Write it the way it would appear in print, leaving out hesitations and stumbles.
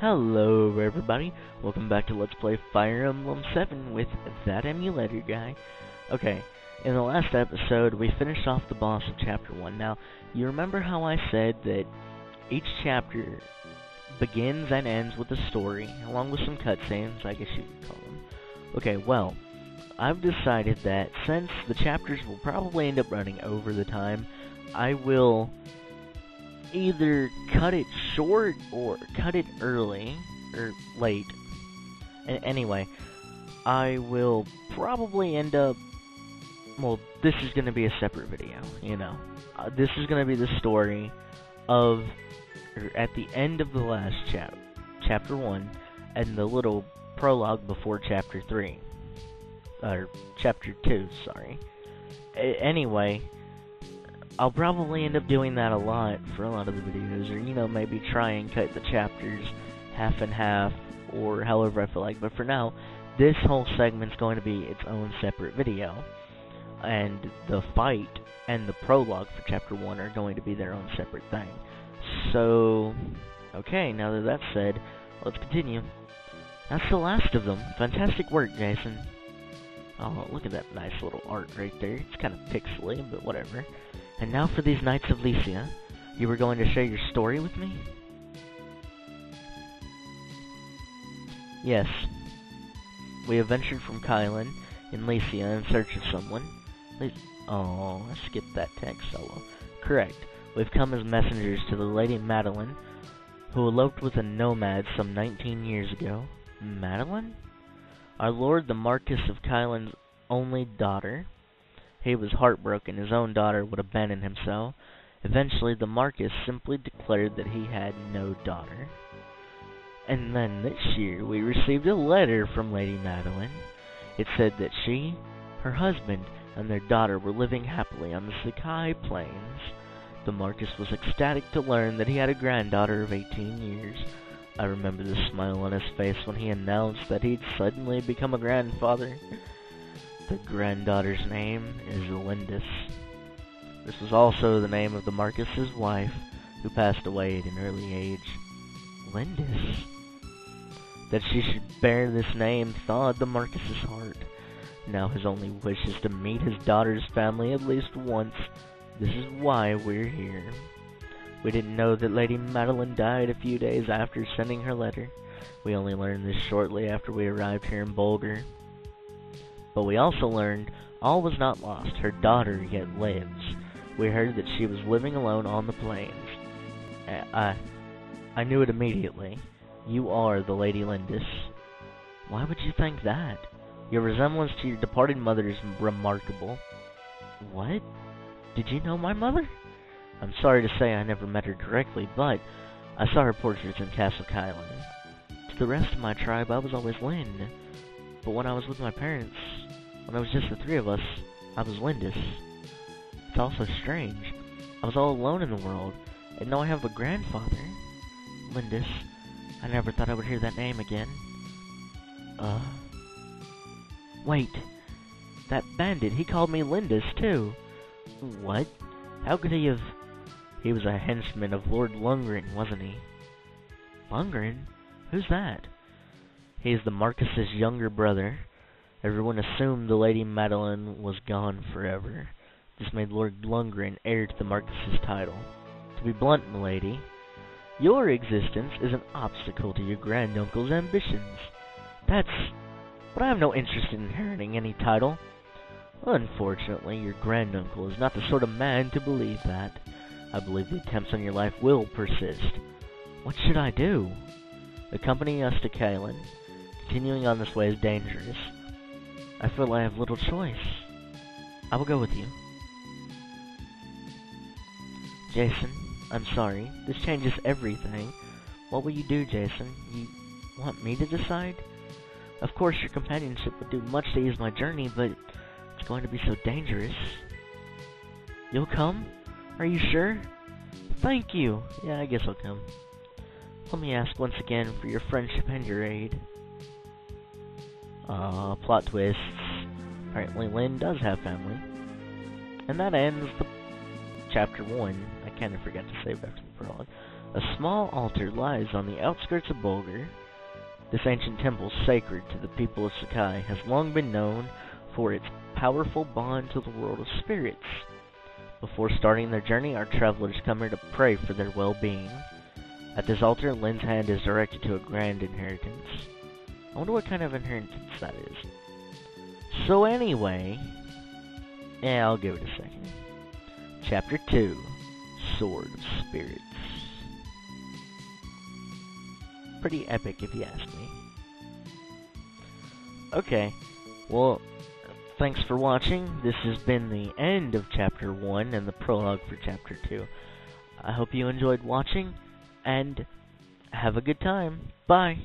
Hello everybody, welcome back to Let's Play Fire Emblem 7 with that emulator guy. Okay, in the last episode we finished off the boss of chapter 1. Now, you remember how I said that each chapter begins and ends with a story, along with some cutscenes, I guess you could call them. Okay, well, I've decided that since the chapters will probably end up running over the time, I will either cut it short or cut it early or late. Anyway, I will probably end up, well, this is going to be a separate video, you know. This is going to be the story of, or at the end of the last chapter 1, and the little prologue before chapter 3. Or chapter 2, sorry. Anyway, I'll probably end up doing that a lot for a lot of the videos, or, you know, maybe try and cut the chapters half and half, or however I feel like. But for now, this whole segment's going to be its own separate video, and the fight and the prologue for chapter 1 are going to be their own separate thing. So, okay, now that that's said, let's continue. That's the last of them. Fantastic work, Jason. Oh, look at that nice little art right there. It's kind of pixely, but whatever. And now for these Knights of Lycia. You were going to share your story with me? Yes. We have ventured from Kylan in Lycia in search of someone. Oh, I skipped that text solo. Correct. We've come as messengers to the Lady Madeline, who eloped with a nomad some 19 years ago. Madeline? Our lord, the Marquis of Kylan's only daughter. He was heartbroken his own daughter would abandon him so. Eventually, the Marquis simply declared that he had no daughter. And then this year, we received a letter from Lady Madeline. It said that she, her husband, and their daughter were living happily on the Sakai Plains. The Marquis was ecstatic to learn that he had a granddaughter of 18 years. I remember the smile on his face when he announced that he'd suddenly become a grandfather. The granddaughter's name is Lindis. This was also the name of the Marquis's wife, who passed away at an early age. Lindis? That she should bear this name thawed the Marquis's heart. Now his only wish is to meet his daughter's family at least once. This is why we're here. We didn't know that Lady Madeline died a few days after sending her letter. We only learned this shortly after we arrived here in Bulgar. But we also learned all was not lost. Her daughter yet lives. We heard that she was living alone on the plains. I knew it immediately. You are the Lady Lindis. Why would you think that? Your resemblance to your departed mother is remarkable. What? Did you know my mother? I'm sorry to say I never met her directly, but I saw her portraits in Castle Kylan. To the rest of my tribe, I was always Lynn. But when I was with my parents, when it was just the three of us, I was Lindis. It's also strange. I was all alone in the world, and now I have a grandfather. Lindis. I never thought I would hear that name again. Wait. That bandit, he called me Lindis, too. What? How could he have... He was a henchman of Lord Lundgren, wasn't he? Lundgren? Who's that? He is the Marquis's younger brother. Everyone assumed the Lady Madeline was gone forever. This made Lord Lundgren heir to the Marquis's title. To be blunt, milady, your existence is an obstacle to your granduncle's ambitions. But I have no interest in inheriting any title. Unfortunately, your granduncle is not the sort of man to believe that. I believe the attempts on your life will persist. What should I do? Accompany us to Kylan. Continuing on this way is dangerous. I feel I have little choice. I will go with you. Jason, I'm sorry. This changes everything. What will you do, Jason? You want me to decide? Of course, your companionship would do much to ease my journey, but it's going to be so dangerous. You'll come? Are you sure? Thank you. Yeah, I guess I'll come. Let me ask once again for your friendship and your aid. Plot twists. Apparently Lynn does have family. And that ends the chapter 1. I kind of forgot to save after the prologue. A small altar lies on the outskirts of Bulgar. This ancient temple, sacred to the people of Sakai, has long been known for its powerful bond to the world of spirits. Before starting their journey, our travelers come here to pray for their well-being. At this altar, Lin's hand is directed to a grand inheritance. I wonder what kind of inheritance that is. So anyway, I'll give it a second. Chapter 2, Sword of Spirits. Pretty epic if you ask me. Okay, well, thanks for watching. This has been the end of Chapter 1 and the prologue for Chapter 2. I hope you enjoyed watching, and have a good time. Bye!